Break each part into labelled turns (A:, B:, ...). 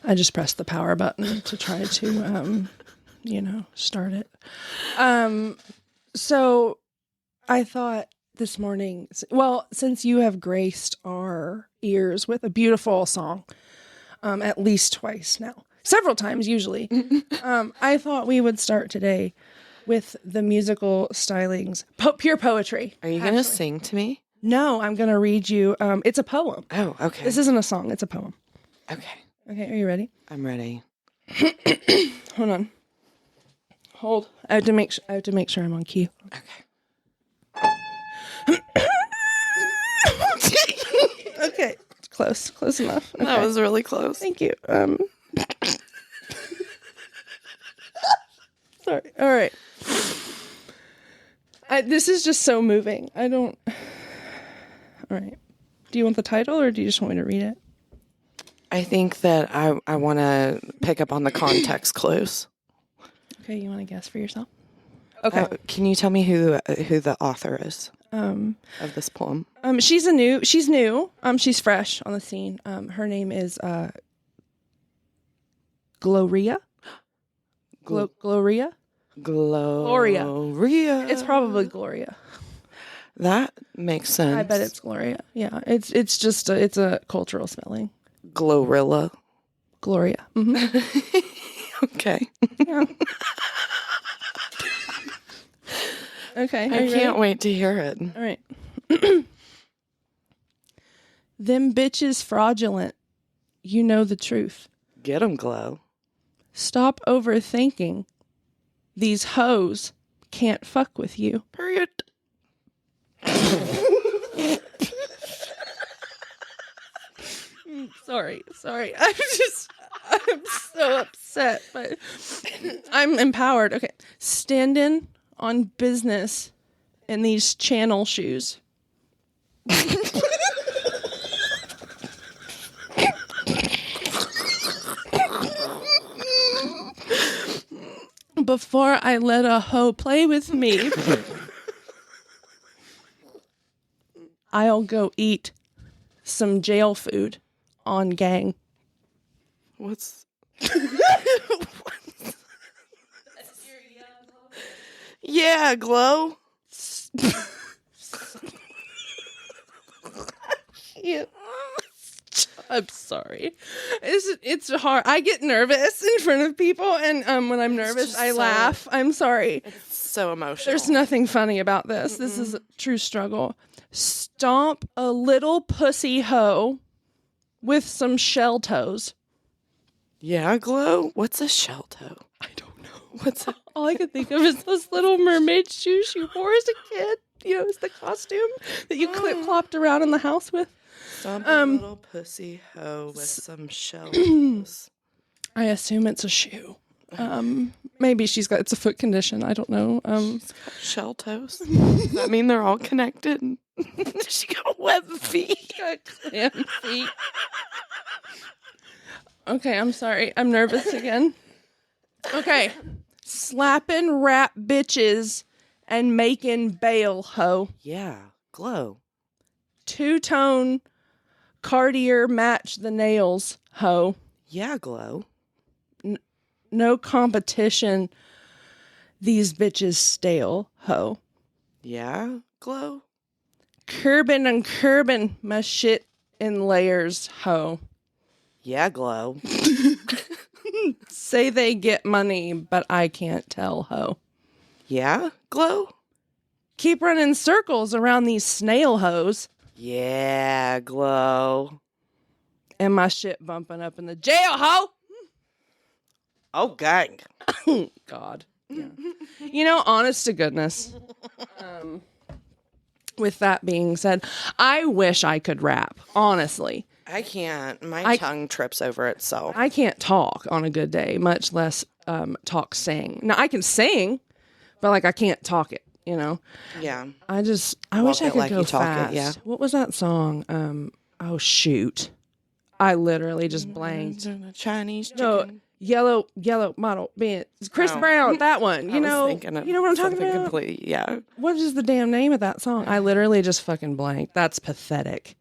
A: I just pressed the power button to try to, start it. So I thought this morning, well, since you have graced our ears with a beautiful song, at least twice now, several times usually, I thought we would start today with the musical stylings, pure poetry.
B: Are you going to sing to me?
A: No, I'm going to read you. It's a poem.
B: Oh, okay.
A: This isn't a song. It's a poem.
B: Okay.
A: Okay, are you ready?
B: I'm ready.
A: Hold on. Hold. I have to make sure I'm on key.
B: Okay.
A: Okay. Close enough. Okay.
B: That was really close.
A: Thank you. Sorry. All right. This is just so moving. All right. Do you want the title or do you just want me to read it?
B: I think that I want to pick up on the context clues.
A: Okay, you want to guess for yourself? Okay.
B: Can you tell me who the author is of this poem?
A: She's new. She's fresh on the scene. Her name is Gloria. Gloria.
B: Gloria.
A: It's probably Gloria.
B: That makes sense.
A: I bet it's Gloria. Yeah, it's just it's a cultural spelling.
B: Glorilla.
A: Gloria. Mm-hmm.
B: Okay.
A: Yeah. Okay.
B: I can't wait to hear it.
A: All right. Them bitches fraudulent. You know the truth.
B: Get 'em, Glow.
A: Stop overthinking. These hoes can't fuck with you.
B: Period.
A: Sorry. I'm so upset, but I'm empowered. Okay. Standing on business in these channel shoes. Before I let a hoe play with me, I'll go eat some jail food on gang.
B: What's... Yeah, Glow.
A: Yeah. I'm sorry. It's hard. I get nervous in front of people, and when I'm nervous, I laugh. I'm sorry.
B: It's so emotional.
A: There's nothing funny about this. Mm-mm. This is a true struggle. Stomp a little pussy hoe with some shell toes.
B: Yeah, Glow. What's a shell toe?
A: I don't know.
B: What's that?
A: All I could think of is those little mermaid shoes you wore as a kid. You know, it's the costume that you clip-clopped around in the house with.
B: Stomp a little pussy hoe with some shell toes.
A: I assume it's a shoe. Maybe it's a foot condition. I don't know.
B: She's got shell toes. Does that mean they're all connected? She got web feet.
A: She got clam feet. Okay, I'm sorry. I'm nervous again. Okay. Slapping rap bitches and making bail, ho.
B: Yeah, Glow.
A: Two-tone Cartier match the nails, ho.
B: Yeah, Glow.
A: No competition. These bitches stale, ho.
B: Yeah, Glow.
A: Curbin my shit in layers, ho.
B: Yeah, Glow.
A: Say they get money, but I can't tell, ho.
B: Yeah, Glow.
A: Keep running circles around these snail hoes.
B: Yeah, Glow.
A: And my shit bumping up in the jail, ho.
B: Oh, gang.
A: God. Yeah. You know, honest to goodness. With that being said, I wish I could rap, honestly.
B: I can't. My tongue trips over itself.
A: I can't talk on a good day, much less sing. Now, I can sing, but, I can't talk it, you know?
B: Yeah.
A: I wish I could go fast.
B: Yeah.
A: What was that song? Oh, shoot. I literally just blanked.
B: Chinese chicken.
A: No, yellow model band. Chris Brown, that one. You know what I'm talking about?
B: Completely, yeah.
A: What is the damn name of that song? I literally just fucking blanked. That's pathetic.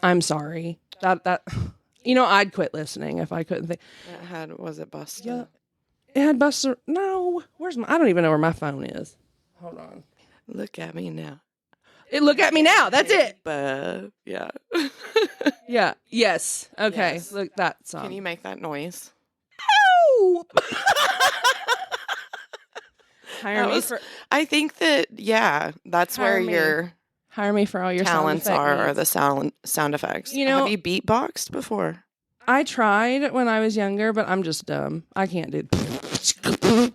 A: I'm sorry. That I'd quit listening if I couldn't think.
B: Was it Busta?
A: Yeah. It had Buster. No. I don't even know where my phone is. Hold on.
B: Look at me now.
A: Look at me now. That's it.
B: Yeah.
A: Yeah. Yes. Okay.
B: Yes.
A: Look, that song.
B: Can you make that noise?
A: Ow!
B: I think that, that's where your
A: hire me for all your
B: talents
A: sound
B: are the sound effects. Have you beatboxed before?
A: I tried when I was younger, but I'm just dumb. I can't do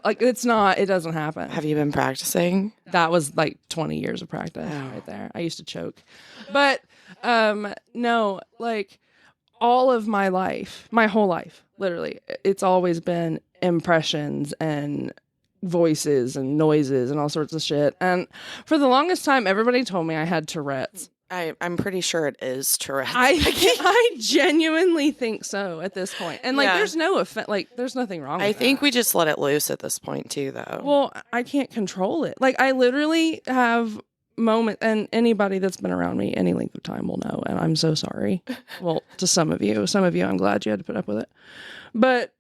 A: like it doesn't happen.
B: Have you been practicing?
A: That was like 20 years of practice right there. I used to choke. But no, like all of my life, my whole life, literally, it's always been impressions and voices and noises and all sorts of shit. And for the longest time, everybody told me I had Tourette's.
B: I'm pretty sure it is Tourette's.
A: I genuinely think so at this point. And there's no offense. There's nothing wrong with
B: I think
A: that.
B: we just let it loose at this point too, though.
A: Well, I can't control it. I literally have moments, and anybody that's been around me any length of time will know, and I'm so sorry. Well, to some of you, I'm glad you had to put up with it. But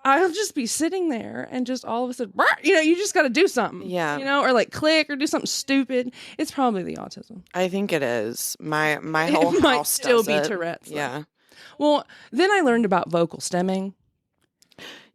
A: I'll just be sitting there and just all of a sudden, you just got to do something.
B: Yeah.
A: Or click or do something stupid. It's probably the autism.
B: I think it is. My whole house
A: might still
B: does
A: be
B: it.
A: Tourette's.
B: Yeah.
A: Well, then I learned about vocal stemming.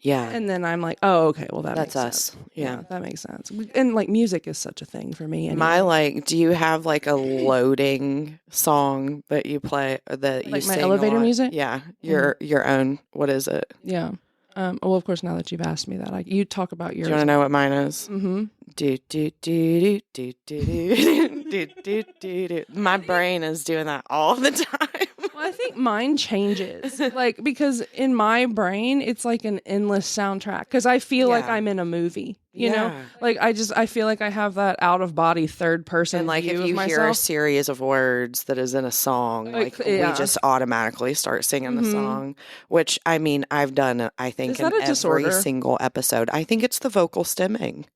B: Yeah.
A: And then I'm like, oh, okay, well,
B: that's
A: makes
B: us.
A: sense.
B: Yeah.
A: That makes sense. And music is such a thing for me.
B: Anyway. Do you have a loading song that you play that you sing
A: my elevator music?
B: Yeah. Your own. What is it?
A: Yeah. Well, of course, now that you've asked me that, you talk about yours.
B: Do you want to know what mine is?
A: Mm-hmm.
B: Do, do, do, do, do, do, do, do, do, do. My brain is doing that all the time.
A: Well, I think mine changes. Because in my brain, it's like an endless soundtrack. Because I feel like I'm in a movie. You know? I feel like I have that out of body third person
B: and
A: view
B: if you
A: of
B: hear a series of words that is in a song, we just automatically start singing the song. Which I've done. I think in every single episode. I think it's the vocal stemming.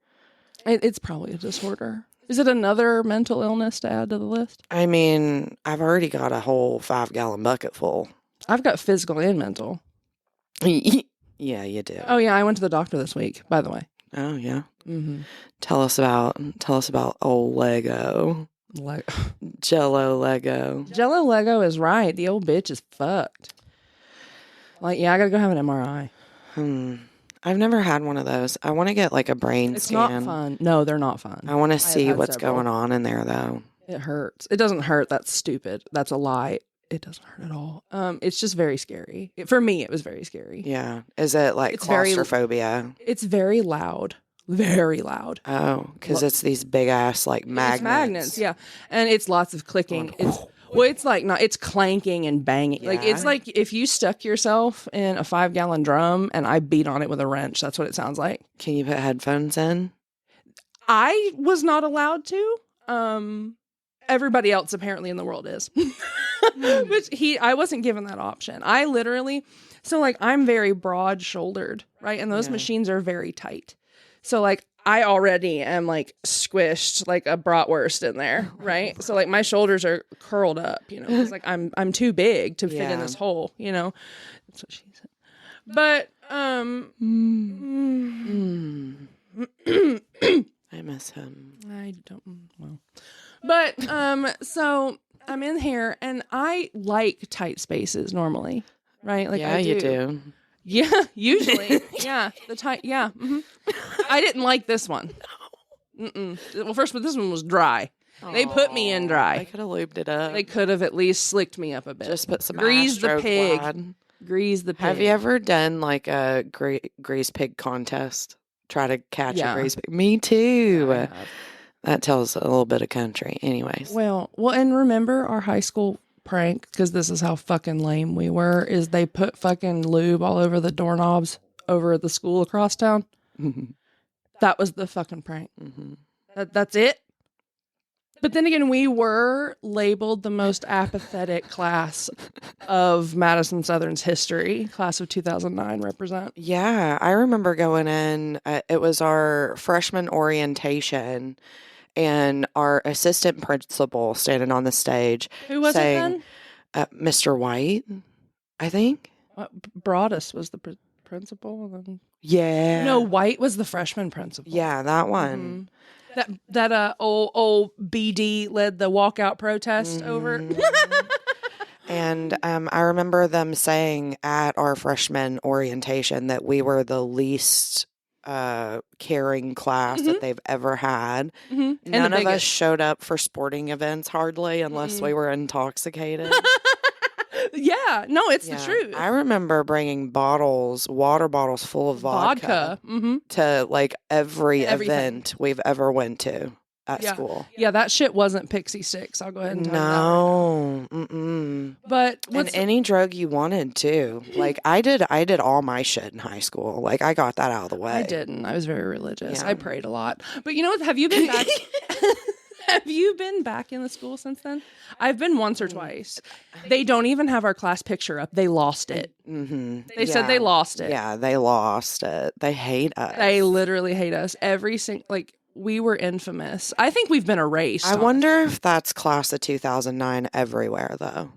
A: It's probably a disorder. Is it another mental illness to add to the list?
B: I've already got a whole 5-gallon bucket full.
A: I've got physical and mental.
B: Yeah, you do.
A: Oh yeah, I went to the doctor this week. By the way.
B: Oh yeah.
A: Mm-hmm.
B: Tell us about old Lego. Jello Lego.
A: Jello Lego is right. The old bitch is fucked. I gotta go have an MRI.
B: I've never had one of those. I want to get a brain scan.
A: It's not fun. No, they're not fun.
B: I want to see what's going on in there, though.
A: It hurts. It doesn't hurt. That's stupid. That's a lie. It doesn't hurt at all. It's just very scary. For me, it was very scary.
B: Yeah. Is it it's claustrophobia?
A: It's very loud. Very loud.
B: Oh, because it's these big ass magnets.
A: It's magnets, yeah. And it's lots of clicking. It's clanking and banging.
B: Yeah.
A: It's like if you stuck yourself in a 5-gallon drum and I beat on it with a wrench. That's what it sounds like.
B: Can you put headphones in?
A: I was not allowed to. Everybody else apparently in the world is. I wasn't given that option. I literally, I'm very broad shouldered, right? And those machines are very tight. So I already am squished like a bratwurst in there, right? So my shoulders are curled up, because I'm too big to fit in this hole, That's what she said. But
B: I miss him.
A: I don't. Well, but so I'm in here and I like tight spaces normally, right?
B: You do.
A: Yeah, usually. Yeah, the tight. Yeah. Mm-hmm. I didn't like this one. Well, first, but this one was dry. They put me in dry.
B: They could have lubed it up.
A: They could have at least slicked me up a bit.
B: Just put some
A: grease the pig.
B: Glad.
A: Grease the pig.
B: Have you ever done a grease pig contest? Try to catch a grease pig. Me too.
A: Yeah,
B: that tells a little bit of country. Anyways.
A: Well, and remember our high school prank, because this is how fucking lame we were, is they put fucking lube all over the doorknobs over at the school across town. That was the fucking prank. That's it. But then again, we were labeled the most apathetic class of Madison Southern's history. Class of 2009 represent.
B: Yeah, I remember going in. It was our freshman orientation, and our assistant principal standing on the stage.
A: Who was it then?
B: Mr. White, I think.
A: Broadus was the principal. And then...
B: Yeah.
A: No, White was the freshman principal.
B: Yeah, that one.
A: Mm-hmm. That old BD led the walkout protest over.
B: And I remember them saying at our freshman orientation that we were the least caring class that they've ever had. Mm-hmm. None of us showed up for sporting events hardly unless we were intoxicated.
A: Yeah, no, it's the truth.
B: I remember bringing water bottles full of vodka. To like every event we've ever went to at school.
A: Yeah, that shit wasn't Pixie Sticks. I'll go ahead and tell you that. No.
B: Mm-mm.
A: But
B: and any drug you wanted too. Like I did all my shit in high school. Like I got that out of the way.
A: I didn't. I was very religious. Yeah. I prayed a lot. But you know what? Have you been back? Have you been back in the school since then? I've been once or twice. They don't even have our class picture up. They lost it. Mm-hmm. They said they lost it.
B: Yeah, they lost it. They hate us.
A: They literally hate us. We were infamous. I think we've been erased.
B: I wonder if that's class of 2009 everywhere, though.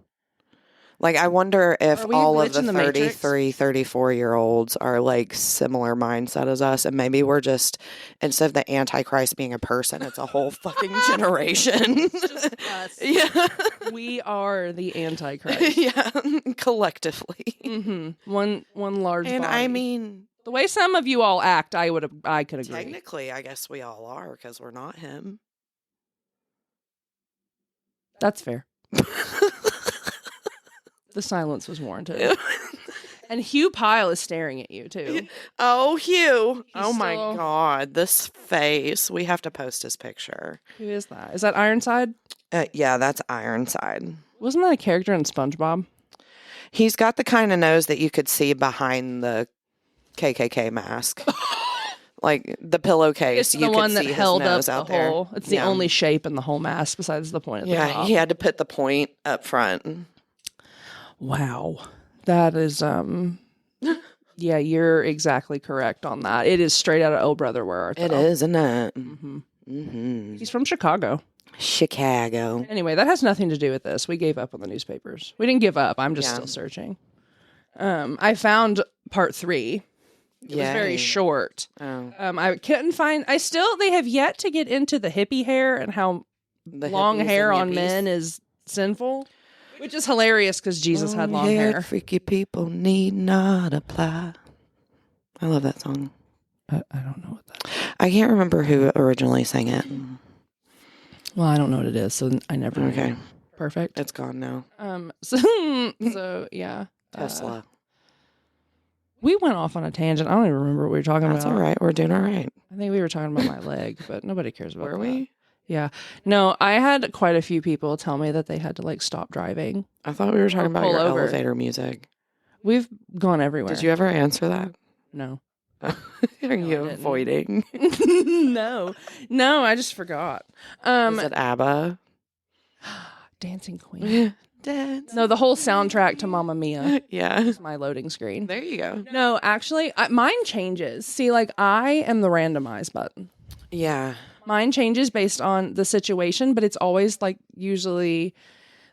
B: Like, I wonder if all of the 33, 34-year-olds are, like, similar mindset as us. And maybe we're just, instead of the Antichrist being a person, it's a whole fucking generation.
A: It's just us. Yeah. We are the Antichrist.
B: Yeah. Collectively.
A: Mm-hmm. One large
B: and
A: body.
B: I mean...
A: The way some of you all act, I could agree.
B: Technically, I guess we all are, because we're not him.
A: That's fair. The silence was warranted. And Hugh Pyle is staring at you, too.
B: Oh, Hugh. My God. This face. We have to post his picture.
A: Who is that? Is that Ironside?
B: Yeah, that's Ironside.
A: Wasn't that a character in SpongeBob?
B: He's got the kind of nose that you could see behind the KKK mask. Like the pillowcase.
A: It's the one that held up the whole. It's the only shape in the whole mask besides the point at the top.
B: He had to put the point up front.
A: Wow. That is, yeah, you're exactly correct on that. It is straight out of Oh Brother, Where Art Thou?
B: It is, isn't it?
A: Mm-hmm. Mm-hmm. He's from Chicago.
B: Anyway,
A: that has nothing to do with this. We gave up on the newspapers. We didn't give up. I'm just still searching. I found part 3. It was very short.
B: Oh.
A: I couldn't find... they have yet to get into the hippie hair and how long hair on men is sinful. Which is hilarious because Jesus had long hair.
B: Freaky people need not apply. I love that song.
A: I don't know what that is.
B: I can't remember who originally sang it.
A: Well, I don't know what it is, so I never knew. Perfect.
B: It's gone now.
A: So yeah.
B: Tesla.
A: We went off on a tangent. I don't even remember what we were talking about.
B: That's all right. We're doing all right.
A: I think we were talking about my leg, but nobody cares about that.
B: Were we?
A: Yeah. No, I had quite a few people tell me that they had to stop driving.
B: I thought we were talking about your elevator music.
A: We've gone everywhere.
B: Did you ever answer that?
A: No.
B: Are you avoiding?
A: No, I just forgot.
B: Is it ABBA?
A: Dancing Queen. Dance. No, the whole soundtrack to Mamma Mia.
B: Yeah.
A: Is my loading screen.
B: There you go.
A: No, actually, mine changes. See, I am the randomize button.
B: Yeah.
A: Mine changes based on the situation, but it's always usually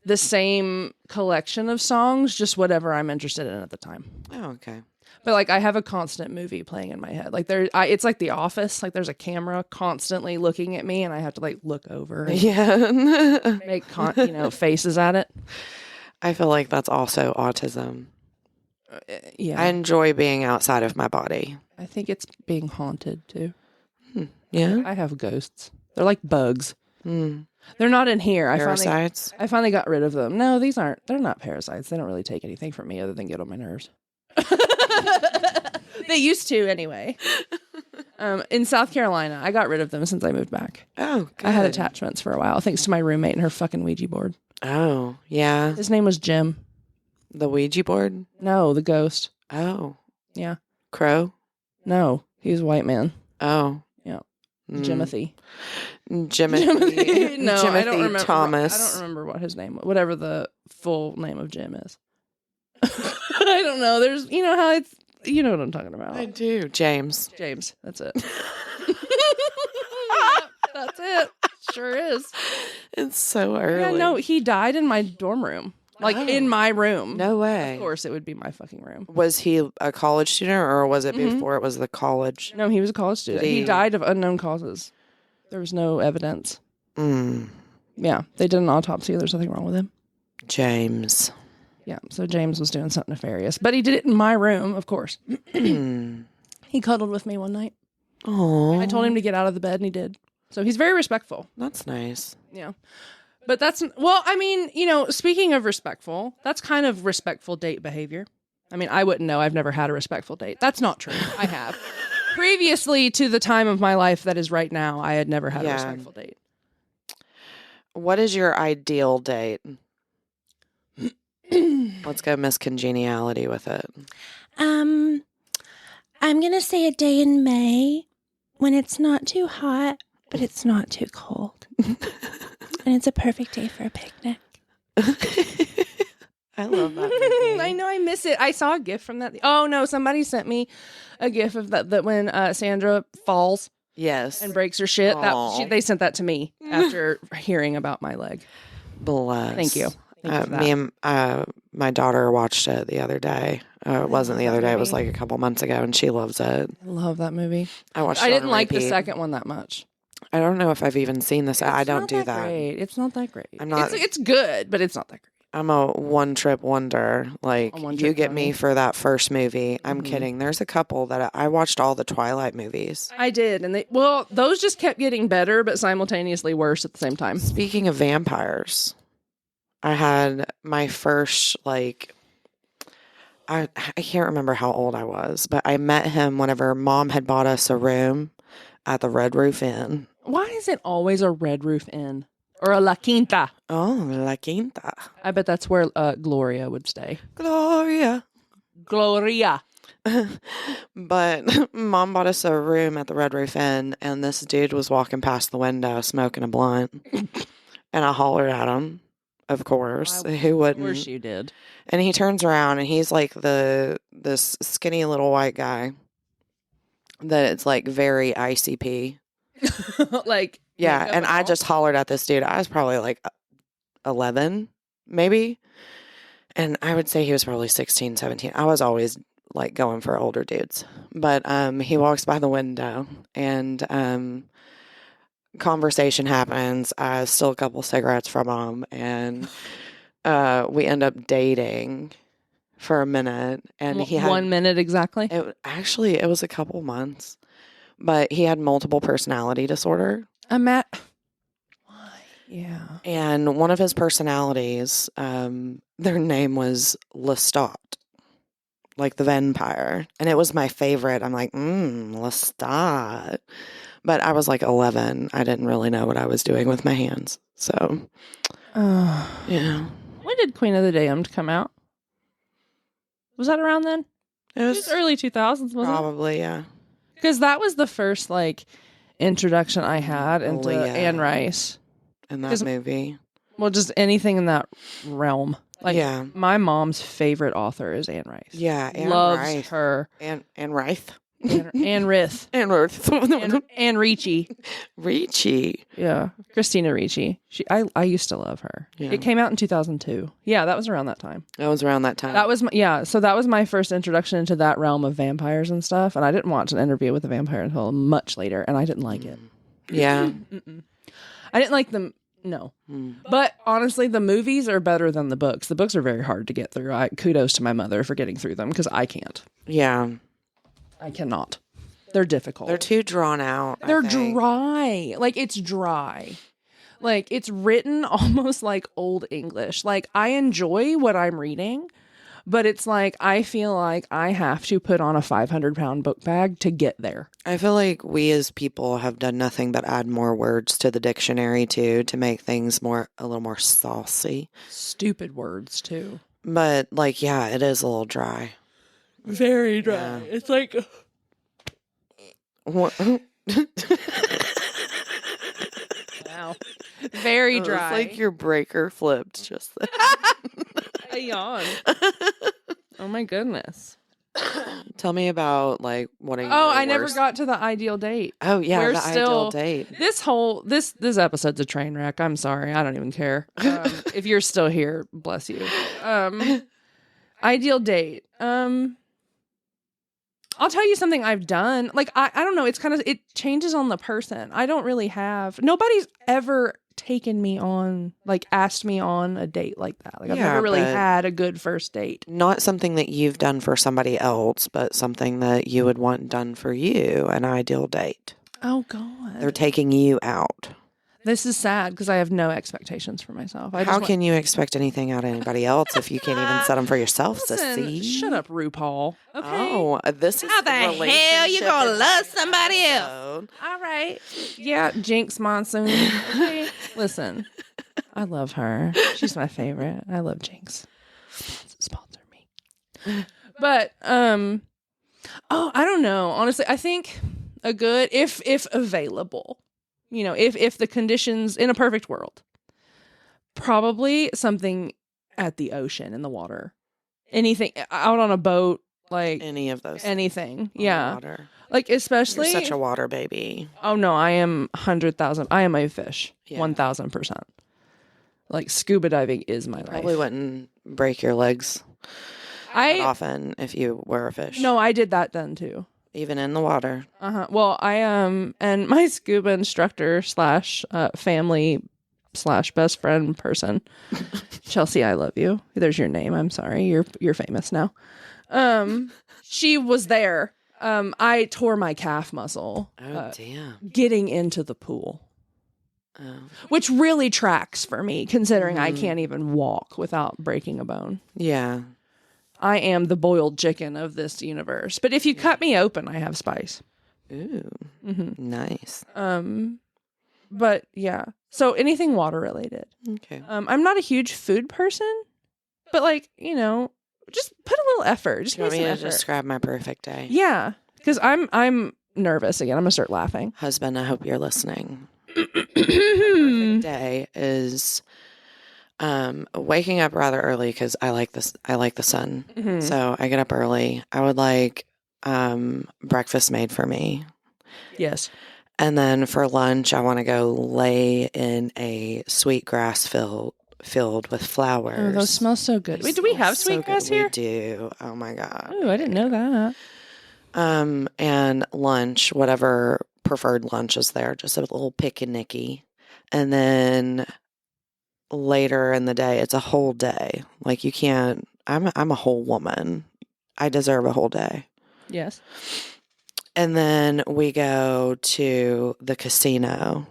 A: the same collection of songs, just whatever I'm interested in at the time.
B: Oh, okay.
A: But I have a constant movie playing in my head. It's like The Office. There's a camera constantly looking at me, and I have to look over. And make faces at it.
B: I feel like that's also autism.
A: Yeah,
B: I enjoy being outside of my body.
A: I think it's being haunted too.
B: Yeah,
A: I have ghosts. They're like bugs. They're not in here.
B: Parasites.
A: I finally got rid of them. No, they're not parasites. They don't really take anything from me other than get on my nerves. They used to anyway. In South Carolina, I got rid of them since I moved back.
B: Oh, good.
A: I had attachments for a while, thanks to my roommate and her fucking Ouija board.
B: Oh, yeah.
A: His name was Jim.
B: The Ouija board?
A: No, the ghost.
B: Oh.
A: Yeah.
B: Crow?
A: No, he was a white man.
B: Oh.
A: Yeah. Jimothy.
B: Jimothy.
A: No,
B: Jimothy
A: I don't remember.
B: Thomas.
A: I don't remember what his name was. Whatever the full name of Jim is. I don't know. There's, how it's, you know what I'm talking about.
B: I do. James.
A: That's it. That's it. Sure is.
B: It's so early.
A: Yeah, no, he died in my dorm room. Like in my room.
B: No way.
A: Of course it would be my fucking room.
B: Was he a college student or was it before it was the college?
A: No, he was a college student. He died of unknown causes. There was no evidence. Yeah, they did an autopsy. There's nothing wrong with him.
B: James.
A: Yeah, so James was doing something nefarious. But he did it in my room, of course. He cuddled with me one night.
B: Oh.
A: I told him to get out of the bed, and he did. So he's very respectful.
B: That's nice.
A: Yeah. But that's, well, I mean, you know, speaking of respectful, that's kind of respectful date behavior. I mean, I wouldn't know. I've never had a respectful date. That's not true. I have. Previously to the time of my life that is right now, I had never had a respectful date.
B: What is your ideal date? Let's go Miss Congeniality with it.
C: I'm going to say a day in May when it's not too hot, but it's not too cold. And it's a perfect day for a picnic.
B: I love that movie.
A: I know, I miss it. I saw a GIF from that. Oh, no, somebody sent me a GIF of that when Sandra falls.
B: Yes.
A: And breaks her shit. They sent that to me after hearing about my leg.
B: Bless.
A: Thank you.
B: Me and my daughter watched it the other day. It wasn't the other day. It was like a couple months ago, and she loves it.
A: I love that movie.
B: I watched.
A: I didn't like the second one that much.
B: I don't know if I've even seen this. I don't do that.
A: It's not that great.
B: I'm not.
A: It's good, but it's not that great.
B: I'm a one-trip wonder. Like, you get me for that first movie. I'm kidding. There's a couple that I watched all the Twilight movies.
A: I did, and those just kept getting better, but simultaneously worse at the same time.
B: Speaking of vampires, I had my first, like, I can't remember how old I was, but I met him whenever Mom had bought us a room at the Red Roof Inn.
A: Why is it always a Red Roof Inn? Or a La Quinta.
B: Oh, La Quinta.
A: I bet that's where Gloria would stay.
B: Gloria. But Mom bought us a room at the Red Roof Inn, and this dude was walking past the window smoking a blunt. And I hollered at him, of course. Who wouldn't?
A: Of course you did.
B: And he turns around, and he's like this skinny little white guy that it's like very ICP.
A: Like...
B: Yeah, and I just hollered at this dude. I was probably like 11, maybe. And I would say he was probably 16, 17. I was always like going for older dudes. But he walks by the window and conversation happens. I steal a couple cigarettes from him and we end up dating for a minute. And he had
A: 1 minute exactly?
B: It was a couple months. But he had multiple personality disorder.
A: Why?
B: Yeah. And one of his personalities, their name was Lestat, like the vampire. And it was my favorite. I'm like, Lestat. But I was like 11. I didn't really know what I was doing with my hands. So, yeah.
A: When did Queen of the Damned come out? Was that around then? It was early 2000s, wasn't it?
B: Probably, yeah.
A: Because that was the first, like, introduction I had into Anne Rice.
B: In that movie.
A: Well, just anything in that realm. Like,
B: yeah.
A: My mom's favorite author is Anne Rice.
B: Yeah, Anne
A: Loves
B: Rice.
A: her.
B: Anne Rice.
A: Anne Rith.
B: Anne Rith.
A: Anne Ricci.
B: Ricci.
A: Yeah. Christina Ricci. I used to love her. Yeah. It came out in 2002. Yeah, that was around that time.
B: That was around that time.
A: So that was my first introduction into that realm of vampires and stuff. And I didn't watch an interview with a vampire until much later, and I didn't like it.
B: Yeah.
A: I didn't like them. No. But honestly, the movies are better than the books. The books are very hard to get through. Kudos to my mother for getting through them because I can't.
B: Yeah.
A: I cannot. They're difficult.
B: They're too drawn out.
A: They're dry. Like, it's dry. Like, it's written almost like Old English. Like, I enjoy what I'm reading, but it's like, I feel like I have to put on a 500-pound book bag to get there.
B: I feel like we as people have done nothing but add more words to the dictionary, too, to make things a little more saucy.
A: Stupid words, too.
B: But, like, yeah, it is a little dry.
A: Very dry. Yeah. It's like...
B: What?
A: Wow. Very dry.
B: It's like your breaker flipped just then.
A: I yawned. Oh my goodness.
B: Tell me about, like, what are you?
A: I never got to the ideal date.
B: Oh yeah, ideal date.
A: This episode's a train wreck. I'm sorry. I don't even care. If you're still here, bless you. Ideal date. I'll tell you something I've done. Like, I don't know. It's it changes on the person. I don't really have, nobody's ever taken me on, like, asked me on a date like that. Like, I've never really had a good first date.
B: Not something that you've done for somebody else, but something that you would want done for you, an ideal date.
A: Oh, God.
B: They're taking you out.
A: This is sad because I have no expectations for myself.
B: How can you expect anything out of anybody else if you can't even set them for yourself, sissy?
A: Shut up, RuPaul. Okay.
B: Oh, this is
C: how the hell you gonna love somebody else?
A: All right. Yeah, Jinx Monsoon. Okay. Listen, I love her. She's my favorite. I love Jinx. Sponsor me. But I don't know. Honestly, I think a good if available. You know, if the conditions in a perfect world, probably something at the ocean, in the water, anything out on a boat, like
B: any of those,
A: anything, yeah,
B: water.
A: Like especially
B: You're such a water baby.
A: Oh no, I am 100,000. I am a fish, 1,000%. Like scuba diving is my life.
B: Probably wouldn't break your legs often if you were a fish.
A: No, I did that then too.
B: Even in the water.
A: Well, I and my scuba instructor / family / best friend person, Chelsea, I love you. There's your name. I'm sorry. You're famous now. She was there. I tore my calf muscle.
B: Oh, damn.
A: Getting into the pool. Oh. Which really tracks for me, considering I can't even walk without breaking a bone.
B: Yeah.
A: I am the boiled chicken of this universe. But if you cut me open, I have spice.
B: Ooh, nice.
A: But yeah. So anything water related.
B: Okay.
A: I'm not a huge food person, but like, you know, just put a little effort. Just
B: you want me to describe my perfect day? Yeah,
A: because I'm nervous again. I'm gonna start laughing.
B: Husband, I hope you're listening. Perfect day is waking up rather early because I like this. I like the sun, so I get up early. I would like breakfast made for me.
A: Yes,
B: and then for lunch, I want to go lay in a sweet grass field with flowers.
A: Oh, those smell so good. Wait, do we have sweet grass here?
B: We do. Oh my God.
A: Oh, I didn't know that.
B: And lunch, whatever preferred lunch is there, just a little picnicky. And then later in the day, it's a whole day. Like you can't, I'm a whole woman. I deserve a whole day.
A: Yes.
B: And then we go to the casino.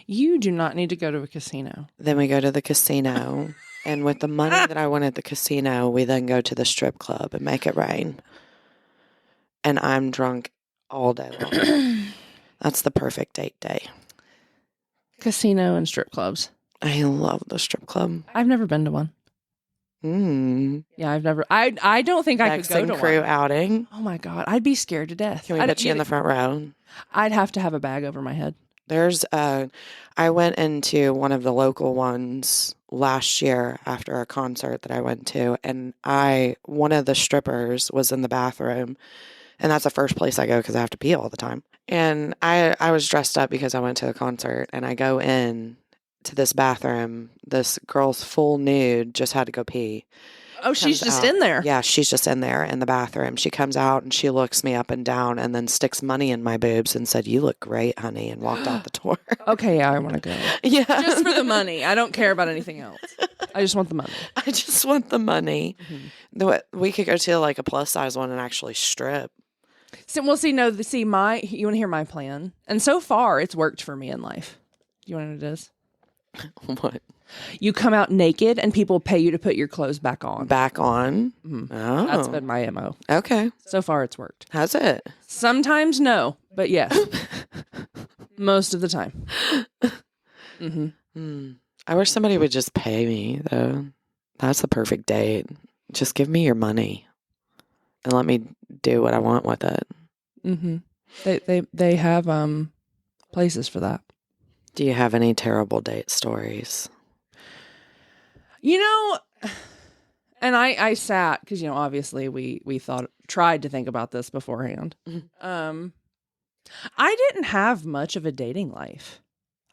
A: You do not need to go to a casino.
B: Then we go to the casino. And with the money that I won at the casino, we then go to the strip club and make it rain. And I'm drunk all day long. That's the perfect date day.
A: Casino and strip clubs.
B: I love the strip club.
A: I've never been to one. Yeah, I've never. I don't think I could go to
B: crew
A: one.
B: outing.
A: Oh my God, I'd be scared to death.
B: Can we put you in the front row?
A: I'd have to have a bag over my head.
B: There's I went into one of the local ones last year after a concert that I went to, and one of the strippers was in the bathroom, and that's the first place I go because I have to pee all the time. And I was dressed up because I went to a concert, and I go in to this bathroom. This girl's full nude, just had to go pee.
A: Oh, she's just in there.
B: Yeah, she's just in there in the bathroom. She comes out and she looks me up and down and then sticks money in my boobs and said, "You look great, honey," and walked out the door.
A: Okay, yeah, I want to go.
B: Yeah.
A: Just for the money. I don't care about anything else. I just want the money.
B: I just want the money. We could go to like a plus size one and actually strip.
A: So, you want to hear my plan? And so far, it's worked for me in life. You want to know what it is?
B: What?
A: You come out naked and people pay you to put your clothes back on.
B: Back on?
A: Oh. That's been my MO.
B: Okay.
A: So far, it's worked.
B: Has it?
A: Sometimes no, but yes. Most of the time.
B: I wish somebody would just pay me, though. That's the perfect date. Just give me your money and let me do what I want with it.
A: They have places for that.
B: Do you have any terrible date stories?
A: You know, and I sat because, you know, obviously we tried to think about this beforehand. I didn't have much of a dating life.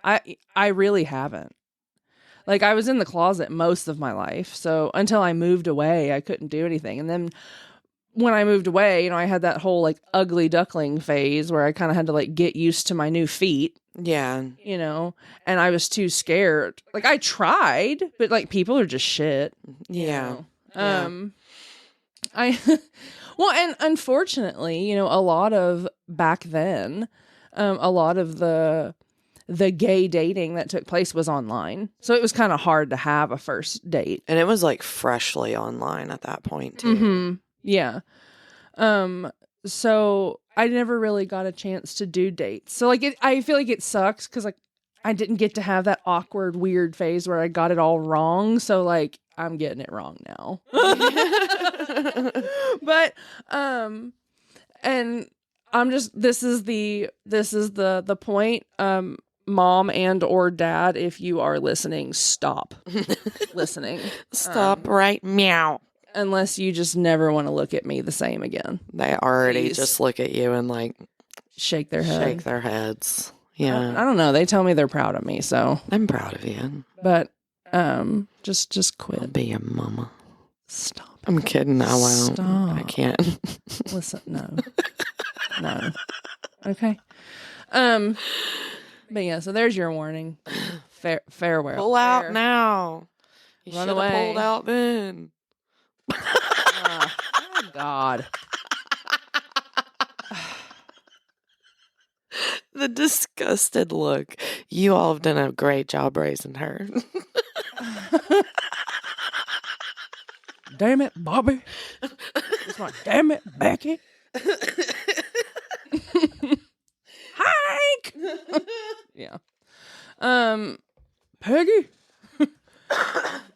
A: I really haven't. Like, I was in the closet most of my life. So until I moved away, I couldn't do anything. And then when I moved away, you know, I had that whole like ugly duckling phase where I kind of had to like get used to my new feet.
B: Yeah.
A: You know, and I was too scared. Like, I tried, but like people are just shit.
B: Yeah.
A: Well, and unfortunately, you know, a lot of back then, a lot of the gay dating that took place was online. So it was kind of hard to have a first date.
B: And it was like freshly online at that point too.
A: Mm-hmm. Yeah. So I never really got a chance to do dates. So like I feel like it sucks because like I didn't get to have that awkward, weird phase where I got it all wrong. So like I'm getting it wrong now. But and I'm just this is the point. Mom and or dad, if you are listening, stop listening.
B: Stop right meow.
A: Unless you just never want to look at me the same again.
B: They already just look at you and like
A: shake their
B: heads. Yeah.
A: I don't know. They tell me they're proud of me, so
B: I'm proud of you.
A: But just quit.
B: I'll be your mama.
A: Stop.
B: I'm kidding. I won't.
A: Stop.
B: I can't.
A: Listen, no. No. Okay. But yeah, so there's your warning. Farewell.
B: Pull out now. You
A: Run
B: should have
A: away.
B: pulled out then.
A: Oh, God.
B: The disgusted look. You all have done a great job raising her.
A: Damn it, Bobby. It's like, damn it, Becky. Hank. Yeah. Peggy.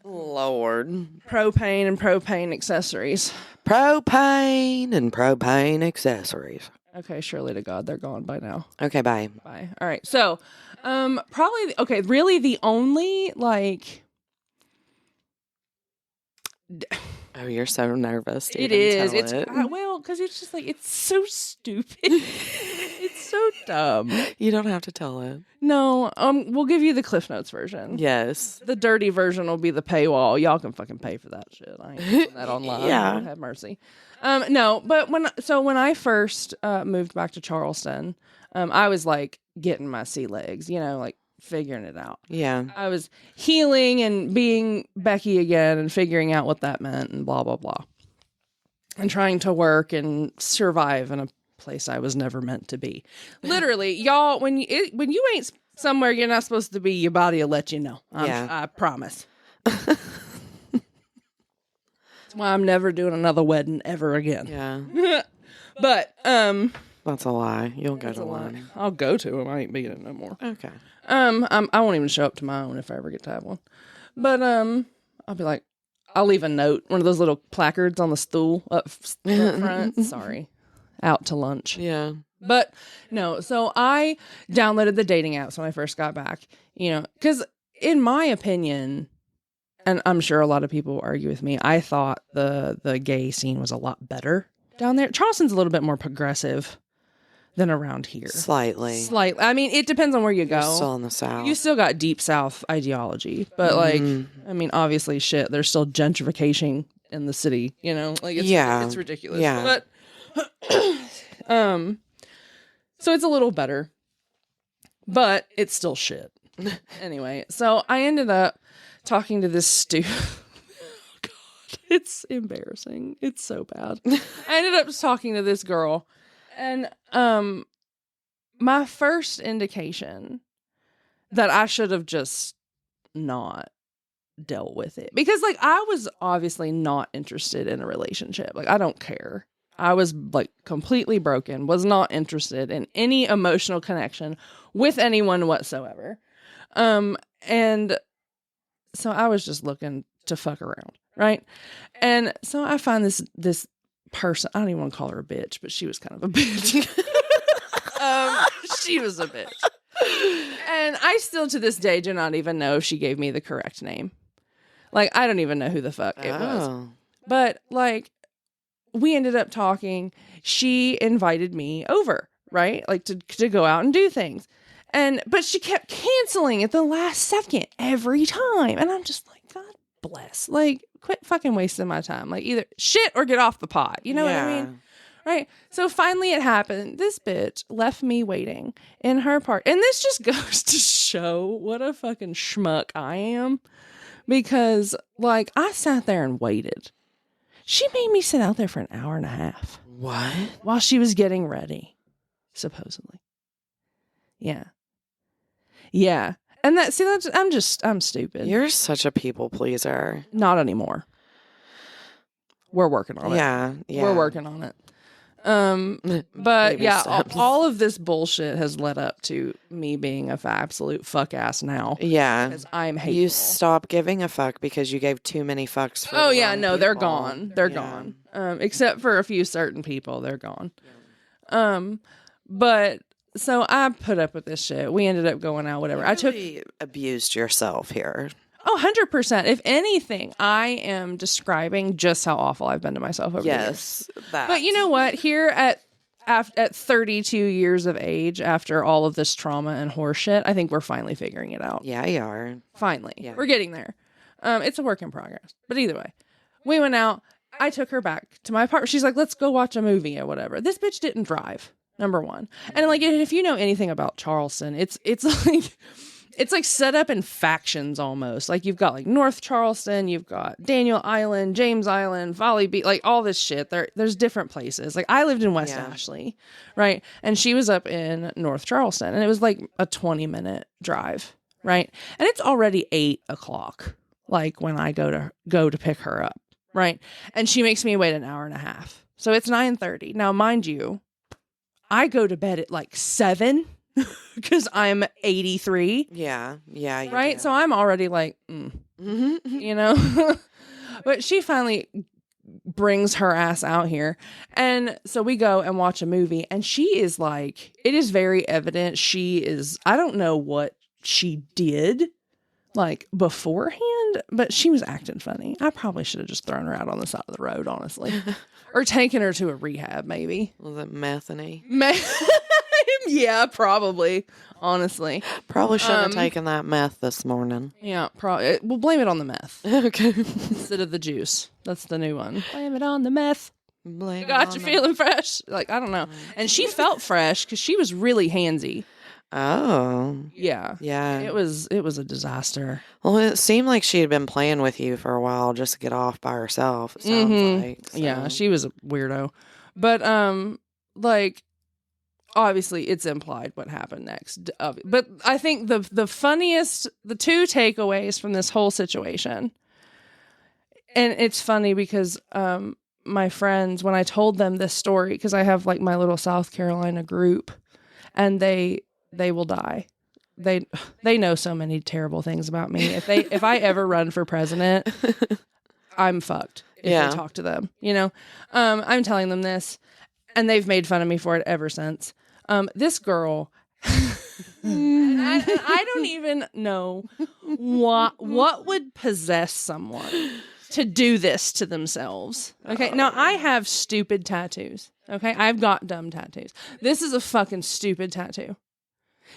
B: Lord.
A: Propane and propane accessories.
B: Propane and propane accessories.
A: Okay, surely to God, they're gone by now.
B: Okay, bye.
A: Bye. All right. So, probably, okay, really the only, like...
B: Oh, you're so nervous to
A: It
B: even
A: is.
B: tell
A: It's
B: it.
A: well, because it's just like, it's so stupid. It's so dumb.
B: You don't have to tell it.
A: No, we'll give you the Cliff Notes version.
B: Yes.
A: The dirty version will be the paywall. Y'all can fucking pay for that shit. I ain't doing that online.
B: Yeah.
A: Lord have mercy. No, but when I first moved back to Charleston, I was like getting my sea legs, you know, like figuring it out.
B: Yeah.
A: I was healing and being Becky again and figuring out what that meant and blah, blah, blah. And trying to work and survive in a place I was never meant to be. Literally, y'all, when you ain't somewhere you're not supposed to be, your body will let you know. I promise. That's why I'm never doing another wedding ever again.
B: Yeah.
A: But
B: that's a lie. You'll go to
A: lie.
B: one.
A: I'll go to them. I ain't being it no more.
B: Okay.
A: I won't even show up to my own if I ever get to have one. But I'll be like, I'll leave a note, one of those little placards on the stool up front. Sorry, out to lunch.
B: Yeah.
A: But no, so I downloaded the dating apps when I first got back, you know, because in my opinion, and I'm sure a lot of people will argue with me, I thought the gay scene was a lot better down there. Charleston's a little bit more progressive than around here.
B: Slightly.
A: I mean, it depends on where you go.
B: You're still in the South.
A: You still got deep South ideology, but like, I mean, obviously, shit, there's still gentrification in the city. You know, like it's ridiculous.
B: Yeah.
A: But so it's a little better, but it's still shit. Anyway, so I ended up talking to this God, it's embarrassing. It's so bad. I ended up talking to this girl. And my first indication that I should have just not dealt with it. Because, like, I was obviously not interested in a relationship. Like, I don't care. I was, like, completely broken, was not interested in any emotional connection with anyone whatsoever. And so I was just looking to fuck around, right? And so I find this person, I don't even want to call her a bitch, but she was kind of a bitch. She was a bitch. And I still to this day do not even know if she gave me the correct name. Like, I don't even know who the fuck it was. But like, we ended up talking. She invited me over, right? Like to go out and do things. But she kept canceling at the last second every time. And I'm just like, God bless. Like, quit fucking wasting my time. Like, either shit or get off the pot. You know what I mean? Right. So finally it happened. This bitch left me waiting in her park. And this just goes to show what a fucking schmuck I am. Because, like, I sat there and waited. She made me sit out there for an hour and a half.
B: What?
A: While she was getting ready, supposedly. Yeah. Yeah. And I'm stupid.
B: You're such a people pleaser.
A: Not anymore. We're working on it.
B: Yeah.
A: We're working on it. But yeah, all of this bullshit has led up to me being a absolute fuck ass now.
B: Yeah.
A: Because I'm hateful.
B: You stop giving a fuck because you gave too many fucks for
A: they're gone. They're gone. Except for a few certain people, they're gone. But so I put up with this shit. We ended up going out, whatever.
B: You really abused yourself here.
A: Oh, 100%. If anything, I am describing just how awful I've been to myself over the years. But you know what? Here at 32 years of age, after all of this trauma and horseshit, I think we're finally figuring it out.
B: Yeah, you are.
A: Finally. Yeah. We're getting there. It's a work in progress. But either way, we went out. I took her back to my apartment. She's like, let's go watch a movie or whatever. This bitch didn't drive, number one. And like, if you know anything about Charleston, it's like... It's like set up in factions almost. Like you've got like North Charleston, you've got Daniel Island, James Island, Folly Beach, like all this shit. There's different places. Like I lived in West Ashley, right? And she was up in North Charleston, and it was like a 20-minute drive, right? And it's already 8:00, like when I go to pick her up, right? And she makes me wait an hour and a half. So it's 9:30. Now, mind you, I go to bed at like 7. Because I'm 83.
B: Yeah.
A: Right?
B: Do.
A: So I'm already like, you know? But she finally brings her ass out here. And so we go and watch a movie. And she is like, it is very evident I don't know what she did like beforehand, but she was acting funny. I probably should have just thrown her out on the side of the road, honestly. Or taken her to a rehab, maybe.
B: Was it methany?
A: Yeah, probably. Honestly,
B: probably shouldn't have taken that meth this morning.
A: Yeah, probably. We'll blame it on the meth.
B: Okay,
A: instead of the juice. That's the new one. Blame it on the meth.
B: Blame
A: got you feeling fresh. Like I don't know. And she felt fresh because she was really handsy.
B: Oh,
A: yeah. It was a disaster.
B: Well, it seemed like she had been playing with you for a while just to get off by herself. It sounds like. So.
A: Yeah, she was a weirdo. But like. Obviously, it's implied what happened next. But I think the two takeaways from this whole situation, and it's funny because my friends, when I told them this story, because I have like my little South Carolina group, and they will die. They know so many terrible things about me. If I ever run for president, I'm fucked. If they talk to them, you know, I'm telling them this. And they've made fun of me for it ever since. This girl, and I don't even know what would possess someone to do this to themselves. Okay, now I have stupid tattoos. Okay, I've got dumb tattoos. This is a fucking stupid tattoo.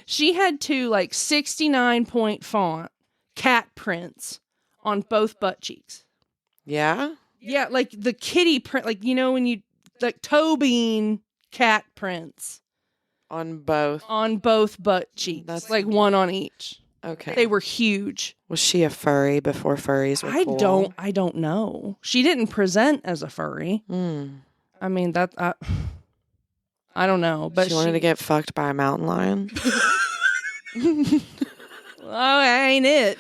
A: She had 2 like 69-point font cat prints on both butt cheeks.
B: Yeah?
A: Yeah, like the kitty print, like, you know, when you, like toe bean cat prints.
B: On both
A: butt cheeks. That's like one on each.
B: Okay.
A: They were huge.
B: Was she a furry before furries were cool?
A: I don't know. She didn't present as a furry. I mean, I don't know. But
B: she wanted to get fucked by a mountain lion?
A: Oh, ain't it.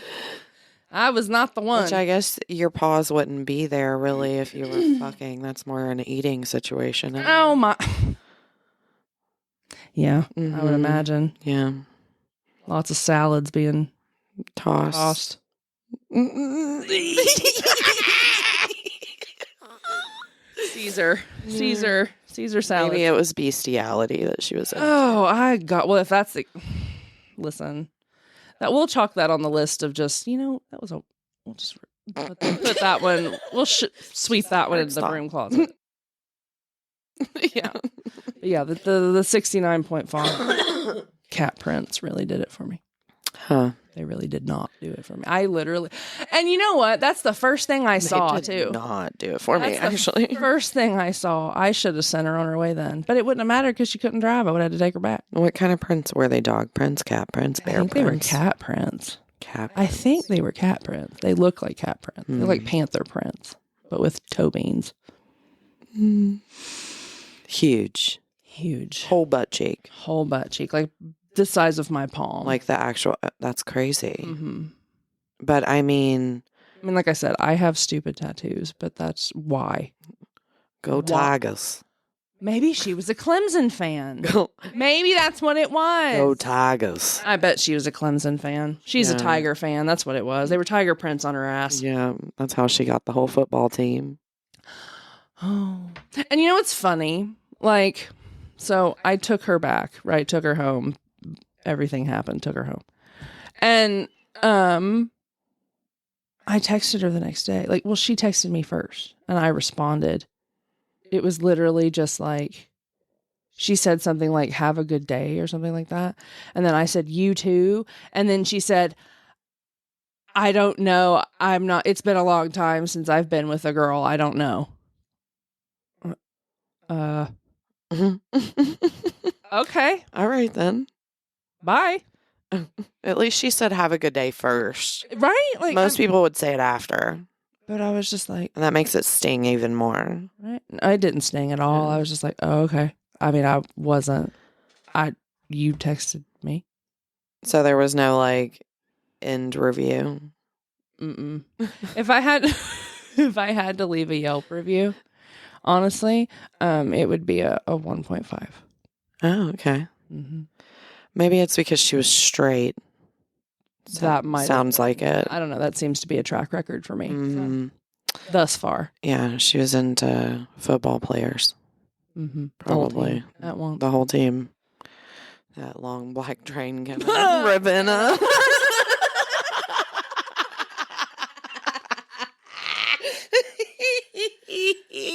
A: I was not the one.
B: Which I guess your paws wouldn't be there really if you were fucking. That's more an eating situation.
A: Oh my. Yeah, I would imagine.
B: Yeah.
A: Lots of salads being tossed. Caesar salad.
B: Maybe it was bestiality that she was into.
A: Well, if that's the... Listen, that we'll chalk that on the list of just, you know, we'll just put that one, we'll sweep that one into the broom closet. Yeah. Yeah, the 69-point font cat prints really did it for me.
B: Huh.
A: They really did not do it for me. I literally, and you know what? That's the first thing I saw too.
B: Not do it for me, actually.
A: First thing I saw. I should have sent her on her way then, but it wouldn't have mattered because she couldn't drive. I would have had to take her back.
B: What kind of prints were they? Dog prints, cat prints, bear prints?
A: They were cat prints.
B: Cat prints.
A: I think they were cat prints. They look like cat prints. They're like panther prints, but with toe beans.
B: Huge. Whole butt cheek.
A: Like the size of my palm.
B: Like the actual, that's crazy. But I mean,
A: like I said, I have stupid tattoos, but that's why.
B: Go Tigers.
A: Maybe she was a Clemson fan. Maybe that's what it was.
B: Go Tigers.
A: I bet she was a Clemson fan. She's a Tiger fan. That's what it was. They were tiger prints on her ass.
B: Yeah, that's how she got the whole football team.
A: Oh. And you know what's funny? Like, so I took her back, right? Took her home. Everything happened. Took her home. And I texted her the next day. Like, well, she texted me first, and I responded. It was literally just like, she said something like, have a good day or something like that. And then I said, you too. And then she said, I don't know. It's been a long time since I've been with a girl. I don't know. Okay.
B: All right, then.
A: Bye.
B: At least she said, have a good day first.
A: Right? Like
B: most people would say it after.
A: But I was just like...
B: And that makes it sting even more.
A: Right? I didn't sting at all. I was just like, oh, okay. I mean, I wasn't... You texted me.
B: So there was no, like, end review?
A: Mm-mm. If I had to leave a Yelp review, honestly, it would be a 1.5.
B: Oh, okay.
A: Mm-hmm.
B: Maybe it's because she was straight.
A: That might
B: sounds like it.
A: I don't know. That seems to be a track record for me thus far.
B: Yeah, she was into football players.
A: Mm-hmm.
B: Probably
A: at once.
B: The whole team. That long black train coming ripping up.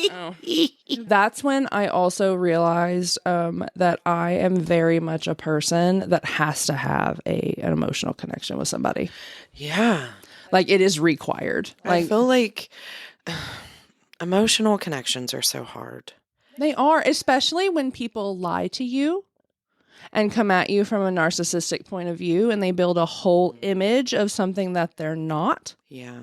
A: Oh. That's when I also realized that I am very much a person that has to have an emotional connection with somebody.
B: Yeah.
A: Like, it is required.
B: I feel like emotional connections are so hard.
A: They are, especially when people lie to you and come at you from a narcissistic point of view, and they build a whole image of something that they're not.
B: Yeah.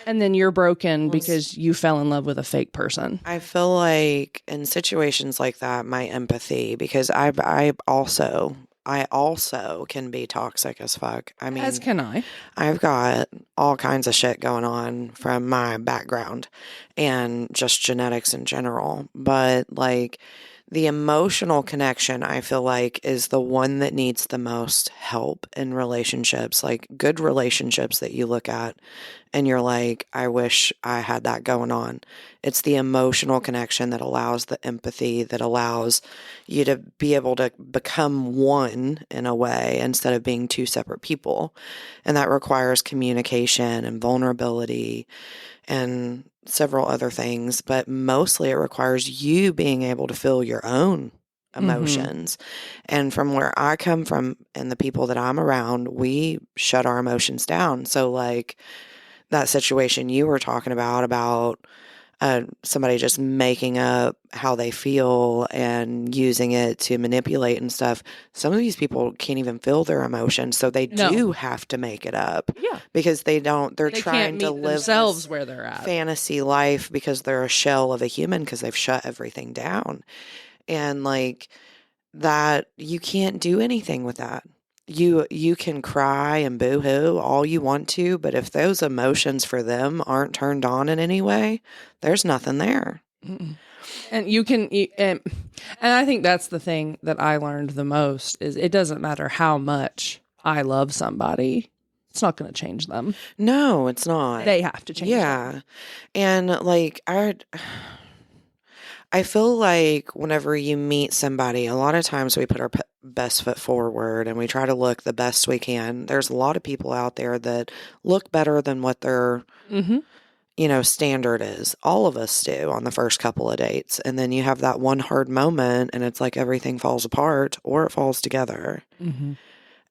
A: And then you're broken because you fell in love with a fake person.
B: I feel like in situations like that, my empathy, because I also can be toxic as fuck. I mean,
A: as can I.
B: I've got all kinds of shit going on from my background and just genetics in general. But like the emotional connection, I feel like, is the one that needs the most help in relationships, like good relationships that you look at and you're like, I wish I had that going on. It's the emotional connection that allows the empathy, that allows you to be able to become one in a way instead of being two separate people. And that requires communication and vulnerability and several other things, but mostly it requires you being able to feel your own emotions. Mm-hmm. And from where I come from and the people that I'm around, we shut our emotions down. So like that situation you were talking about somebody just making up how they feel and using it to manipulate and stuff. Some of these people can't even feel their emotions, so they do have to make it up.
A: Yeah,
B: because they trying
A: can't
B: to
A: meet
B: live
A: themselves where they're at.
B: Fantasy life because they're a shell of a human because they've shut everything down, and like that, you can't do anything with that. You can cry and boo-hoo all you want to, but if those emotions for them aren't turned on in any way, there's nothing there.
A: Mm-mm. And you can, and I think that's the thing that I learned the most is it doesn't matter how much I love somebody. It's not going to change them.
B: No, it's not.
A: They have to change them.
B: And like I feel like whenever you meet somebody, a lot of times we put our best foot forward and we try to look the best we can. There's a lot of people out there that look better than what they're, standard is. All of us do on the first couple of dates. And then you have that one hard moment and it's like everything falls apart or it falls together.
D: Mm-hmm.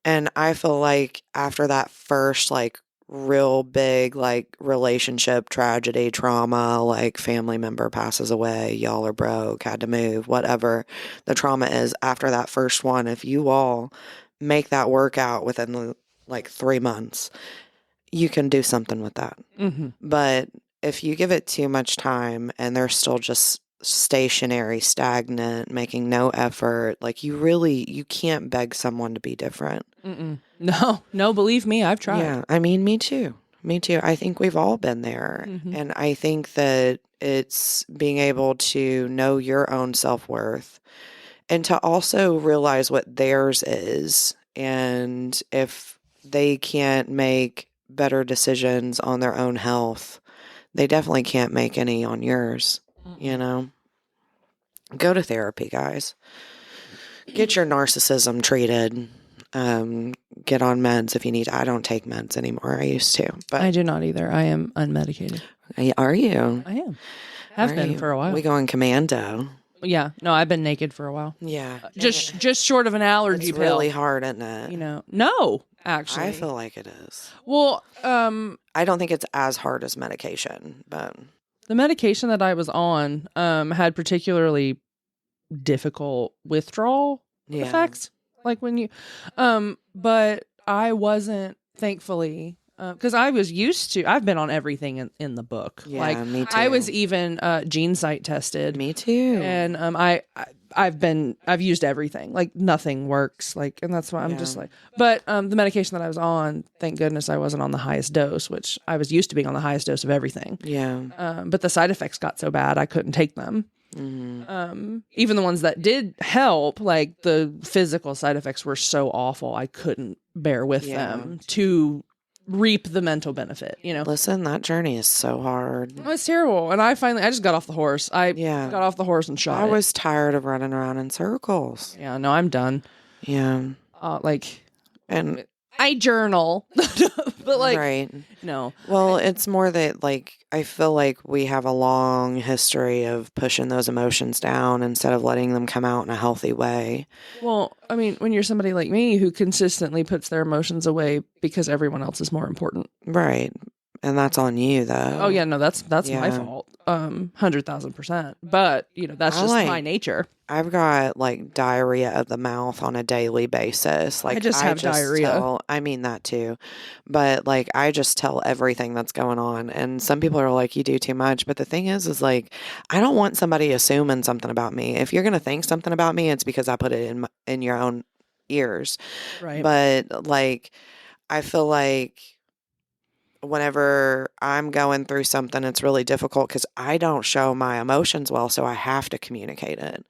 B: And I feel like after that first, like, real big, like, relationship tragedy, trauma, like, family member passes away, y'all are broke, had to move, whatever the trauma is, after that first one, if you all make that work out within, like, 3 months, you can do something with that.
D: Mm-hmm.
B: But if you give it too much time and they're still just stationary, stagnant, making no effort, like, you can't beg someone to be different.
D: Mm-mm. No, believe me, I've tried.
B: Yeah, I mean, me too. I think we've all been there.
D: Mm-hmm.
B: And I think that it's being able to know your own self-worth and to also realize what theirs is. And if they can't make better decisions on their own health, they definitely can't make any on yours. Go to therapy, guys. Get your narcissism treated. Get on meds if you need. I don't take meds anymore. I used to, but
D: I do not either. I am unmedicated.
B: Are you?
D: I am. Have been for a while.
B: We going commando.
D: Yeah. No, I've been naked for a while.
B: Yeah.
D: Just short of an allergy
B: it's
D: pill.
B: really hard, isn't it?
D: No, actually.
B: I feel like it is.
D: Well,
B: I don't think it's as hard as medication, but
D: the medication that I was on had particularly difficult withdrawal effects. Like when you, but I wasn't, thankfully, because I was used to, I've been on everything in the book.
B: Yeah,
D: like,
B: me too.
D: I was even gene site tested.
B: Me too.
D: And I've used everything. Like, nothing works. Like, and that's why I'm just like, but the medication that I was on, thank goodness I wasn't on the highest dose, which I was used to being on the highest dose of everything.
B: Yeah.
D: But the side effects got so bad I couldn't take them.
B: Mm-hmm.
D: Even the ones that did help, like the physical side effects were so awful I couldn't bear with them to reap the mental benefit.
B: Listen, that journey is so hard.
D: It was terrible, and I just got off the horse. I got off the horse and shot.
B: I was tired of running around in circles.
D: Yeah, no, I'm done.
B: Yeah,
D: and I journal, but like,
B: right?
D: No.
B: Well, it's more that, like, I feel like we have a long history of pushing those emotions down instead of letting them come out in a healthy way.
D: Well, I mean, when you're somebody like me who consistently puts their emotions away because everyone else is more important.
B: Right. And that's on you, though.
D: Oh, yeah, no, that's my fault. 100,000%. But, that's just my nature.
B: I've got, like, diarrhea of the mouth on a daily basis. Like,
D: I just have diarrhea.
B: I mean that too. But, like, I just tell everything that's going on. And some people are like, you do too much. But the thing is like, I don't want somebody assuming something about me. If you're going to think something about me, it's because I put it in your own ears.
D: Right.
B: But, like, I feel like whenever I'm going through something, it's really difficult because I don't show my emotions well, so I have to communicate it.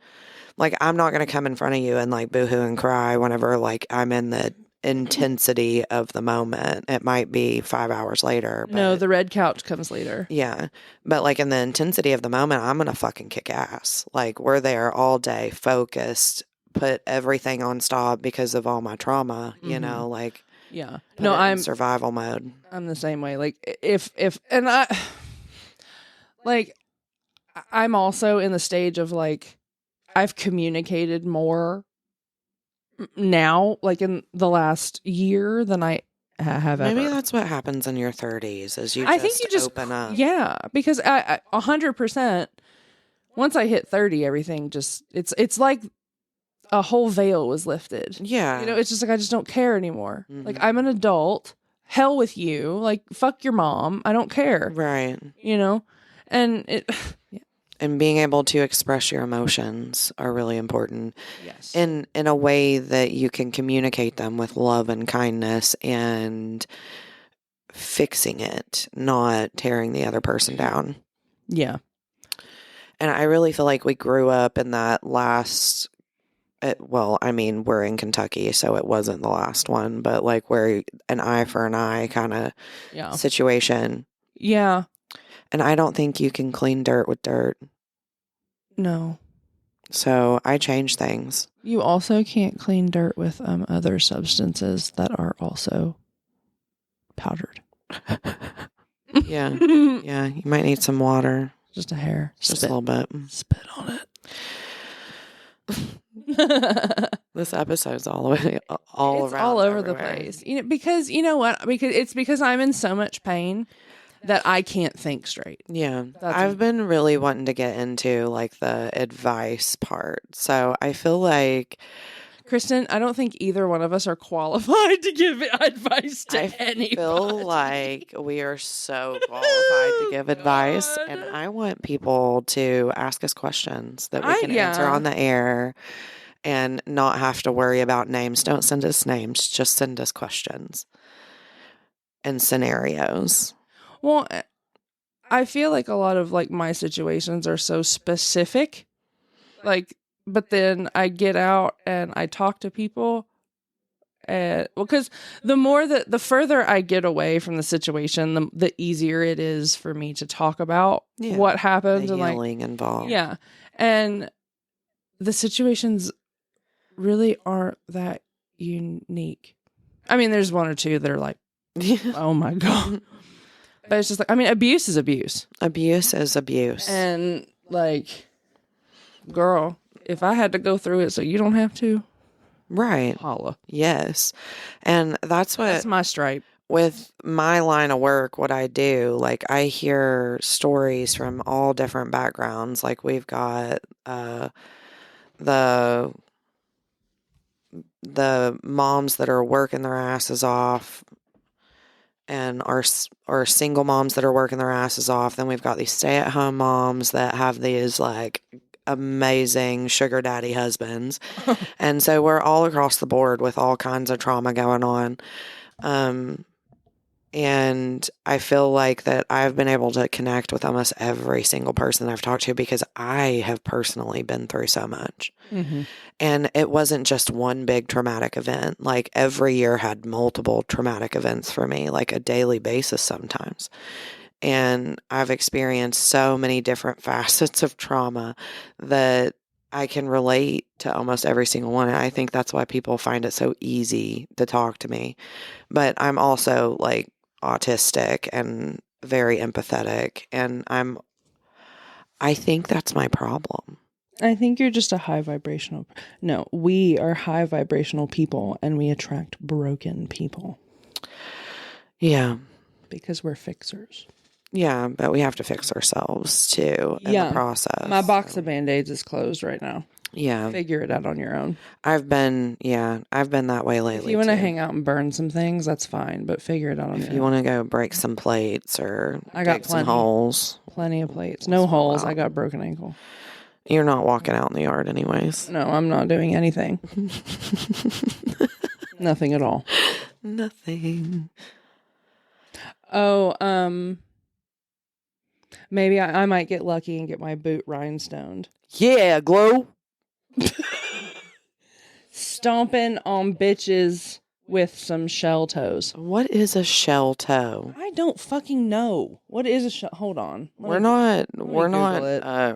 B: Like, I'm not going to come in front of you and, like, boohoo and cry whenever, like, I'm in the intensity of the moment. It might be 5 hours later. But,
D: no, the red couch comes later.
B: Yeah. But, like, in the intensity of the moment, I'm going to fucking kick ass. Like, we're there all day, focused, put everything on stop because of all my trauma, like...
D: Yeah.
B: No, I'm survival mode.
D: I'm the same way. Like and I like I'm also in the stage of like I've communicated more now, like in the last year than I have ever.
B: Maybe that's what happens in your 30s is I think you just open up.
D: Yeah, because I 100% once I hit 30, everything just it's like a whole veil was lifted.
B: Yeah.
D: It's just like, I just don't care anymore.
B: Mm-hmm.
D: Like, I'm an adult. Hell with you. Like, fuck your mom. I don't care.
B: Right.
D: And it... Yeah.
B: And being able to express your emotions are really important.
D: Yes.
B: In a way that you can communicate them with love and kindness and fixing it, not tearing the other person down.
D: Yeah.
B: And I really feel like we grew up in that last... we're in Kentucky, so it wasn't the last one, but like where an eye for an eye kind of situation.
D: Yeah.
B: And I don't think you can clean dirt with dirt.
D: No.
B: So I changed things.
D: You also can't clean dirt with other substances that are also powdered.
B: Yeah. Yeah. You might need some water.
D: Just a hair.
B: Just a little bit.
D: Spit on it.
B: This episode's all around
D: all over
B: everywhere.
D: The place. Because you know what? Because I'm in so much pain that I can't think straight.
B: Yeah. I've been really wanting to get into like the advice part. So I feel like,
D: Kristen, I don't think either one of us are qualified to give advice to anybody.
B: I feel like we are so qualified to give advice, and I want people to ask us questions that we can answer on the air and not have to worry about names. Don't send us names, just send us questions and scenarios.
D: Well, I feel like a lot of like my situations are so specific, like, but then I get out and I talk to people, and because the further I get away from the situation, the easier it is for me to talk about what happened,
B: the
D: and
B: healing involved. Yeah,
D: and the situations really aren't that unique. I mean, there's one or two that are like, oh my God. But it's just like, I mean, abuse is abuse.
B: Abuse is abuse.
D: And like, girl, if I had to go through it so you don't have to.
B: Right.
D: Holla.
B: Yes. And that's
D: my stripe.
B: With my line of work, what I do, like I hear stories from all different backgrounds. Like we've got the moms that are working their asses off, and our single moms that are working their asses off. Then we've got these stay-at-home moms that have these like amazing sugar daddy husbands. And so we're all across the board with all kinds of trauma going on. And I feel like that I've been able to connect with almost every single person I've talked to because I have personally been through so much. Mm-hmm. And it wasn't just one big traumatic event. Like every year had multiple traumatic events for me, like a daily basis sometimes. And I've experienced so many different facets of trauma that I can relate to almost every single one. And I think that's why people find it so easy to talk to me. But I'm also like autistic and very empathetic. And I think that's my problem.
D: I think you're just a high vibrational. No, we are high vibrational people and we attract broken people.
B: Yeah.
D: Because we're fixers.
B: Yeah, but we have to fix ourselves too in the process.
D: My box of Band-Aids is closed right now.
B: Yeah.
D: Figure it out on your own.
B: I've been that way lately.
D: If you want to hang out and burn some things, that's fine, but figure it out on your own.
B: If you want to go break some plates or
D: I got
B: some holes.
D: Plenty of plates. No holes. I got broken ankle.
B: You're not walking out in the yard anyways.
D: No, I'm not doing anything. Nothing at all.
B: Nothing.
D: Oh, maybe I might get lucky and get my boot rhinestoned.
B: Yeah, glow.
D: Stomping on bitches with some shell toes.
B: What is a shell toe?
D: I don't fucking know. What is a shell? Hold on.
B: We're not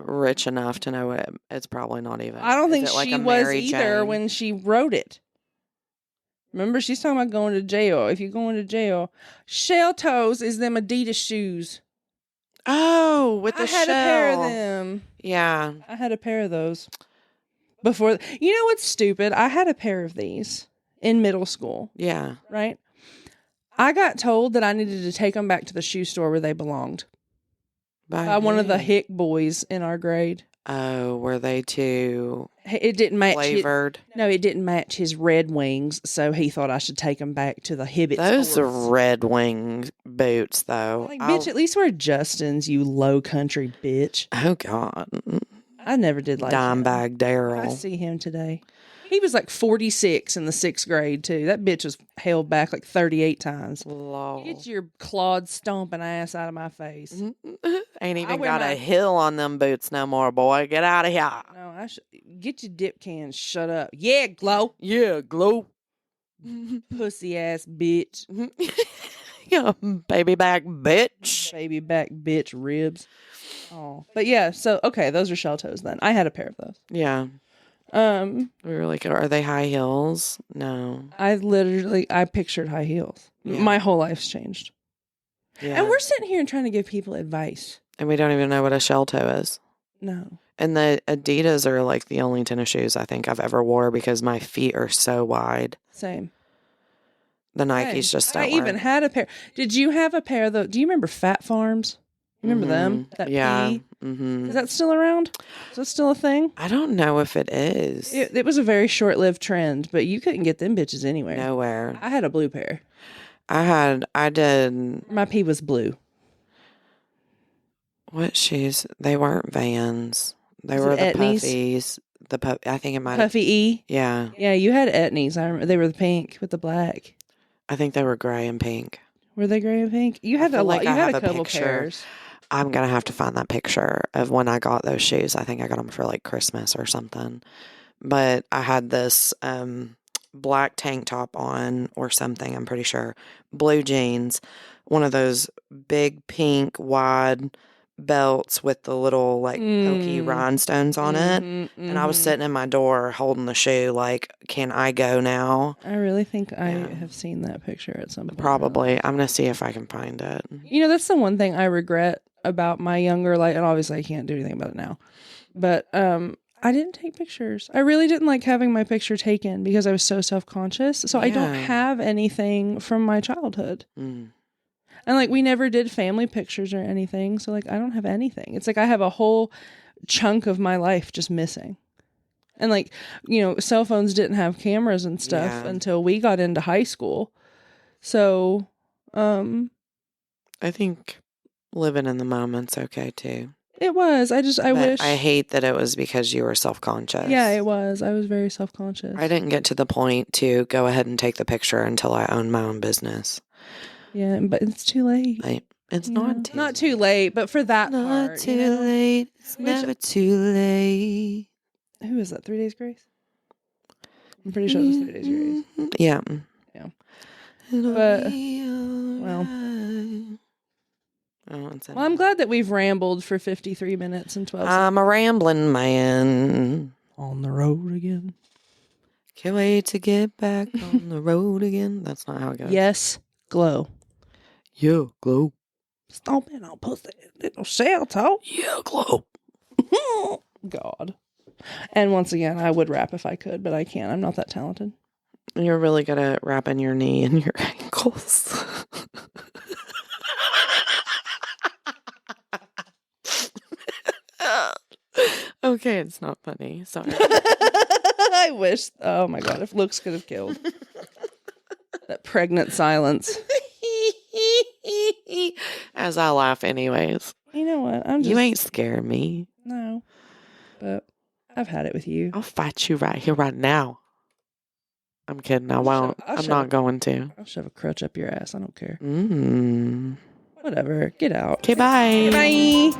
B: rich enough to know it. It's probably not even.
D: I don't think she was either when she wrote it. Remember, she's talking about going to jail. If you're going to jail, shell toes is them Adidas shoes.
B: Oh, with the shell.
D: I had a pair of them.
B: Yeah.
D: I had a pair of those. Before, you know what's stupid? I had a pair of these in middle school.
B: Yeah.
D: Right? I got told that I needed to take them back to the shoe store where they belonged. By one of the hick boys in our grade.
B: Oh, were they too
D: It didn't match
B: flavored?
D: No, it didn't match his Red Wings, so he thought I should take them back to the Hibbett
B: Those
D: stores.
B: are Red Wing boots, though.
D: Like, bitch, at least wear Justin's, you low country bitch.
B: Oh, God.
D: I never did like
B: Dimebag Daryl.
D: I see him today. He was like 46 in the 6th grade, too. That bitch was held back like 38 times.
B: Lord.
D: Get your clawed stomping ass out of my face.
B: Ain't even got a hill on them boots no more, boy. Get out of here.
D: No, get your dip can. Shut up. Yeah, glow.
B: Yeah, glow.
D: Pussy ass bitch.
B: Yeah, baby back bitch.
D: Baby back bitch ribs. Oh, but yeah. So okay, those are shell toes. Then I had a pair of those.
B: Yeah. We were like, are they high heels? No.
D: I pictured high heels. Yeah. My whole life's changed. Yeah. And we're sitting here and trying to give people advice.
B: And we don't even know what a shell toe is.
D: No.
B: And the Adidas are like the only tennis shoes I think I've ever wore because my feet are so wide.
D: Same.
B: The Nikes just don't
D: I
B: work.
D: even had a pair. Did you have a pair, though? Do you remember Fat Farms? You remember them? That
B: yeah.
D: Mm-hmm. Is that still around? Is that still a thing?
B: I don't know if it is.
D: It was a very short-lived trend, but you couldn't get them bitches anywhere.
B: Nowhere.
D: I had a blue pair.
B: I did.
D: My pee was blue.
B: What shoes? They weren't Vans. They were the Puffies. I think it might have.
D: Puffy E?
B: Yeah.
D: Yeah, you had Etnies. I remember they were the pink with the black.
B: I think they were gray and pink.
D: Were they gray and pink? You had a lot. You had a couple pairs.
B: I'm going to have to find that picture of when I got those shoes. I think I got them for like Christmas or something. But I had this black tank top on or something, I'm pretty sure. Blue jeans. One of those big pink wide belts with the little like pokey rhinestones on it. And I was sitting in my door holding the shoe like, can I go now?
D: I really think I have seen that picture at some point.
B: Probably. I'm going to see if I can find it.
D: You know, that's the one thing I regret about my younger life, and obviously I can't do anything about it now. But I didn't take pictures. I really didn't like having my picture taken because I was so self-conscious. So I don't have anything from my childhood. And, like, we never did family pictures or anything. So, like, I don't have anything. It's like I have a whole chunk of my life just missing. And, like, you know, cell phones didn't have cameras and stuff until we got into high school. So,
B: I think living in the moment's okay, too.
D: It was. I wish.
B: I hate that it was because you were self-conscious.
D: Yeah, it was. I was very self-conscious.
B: I didn't get to the point to go ahead and take the picture until I owned my own business.
D: Yeah, but it's too late.
B: It's not
D: too late, but for that
B: not
D: part.
B: Too late. It's never too late.
D: Who is that? 3 Days Grace? I'm pretty sure it was 3 Days Grace.
B: Yeah.
D: Yeah. But, well, I'm glad that we've rambled for 53 minutes and 12 seconds.
B: I'm a rambling man.
D: On the road again.
B: Can't wait to get back on the road again. That's not how it goes.
D: Yes, glow.
B: Yeah, glow.
D: Stomping on pussy, little shell toe.
B: Yeah, glow.
D: God. And once again, I would rap if I could, but I can't. I'm not that talented.
B: You're really good at wrapping your knee and your ankles. Okay, it's not funny. Sorry.
D: I wish. Oh my God, if looks could have killed. That pregnant silence.
B: As I laugh anyways.
D: You know what?
B: You ain't scaring me.
D: No. But I've had it with you.
B: I'll fight you right here, right now. I'm kidding. I won't. I'm not going to.
D: I'll shove a crutch up your ass. I don't care.
B: Mm.
D: Whatever. Get out.
B: Okay, bye.
D: Bye.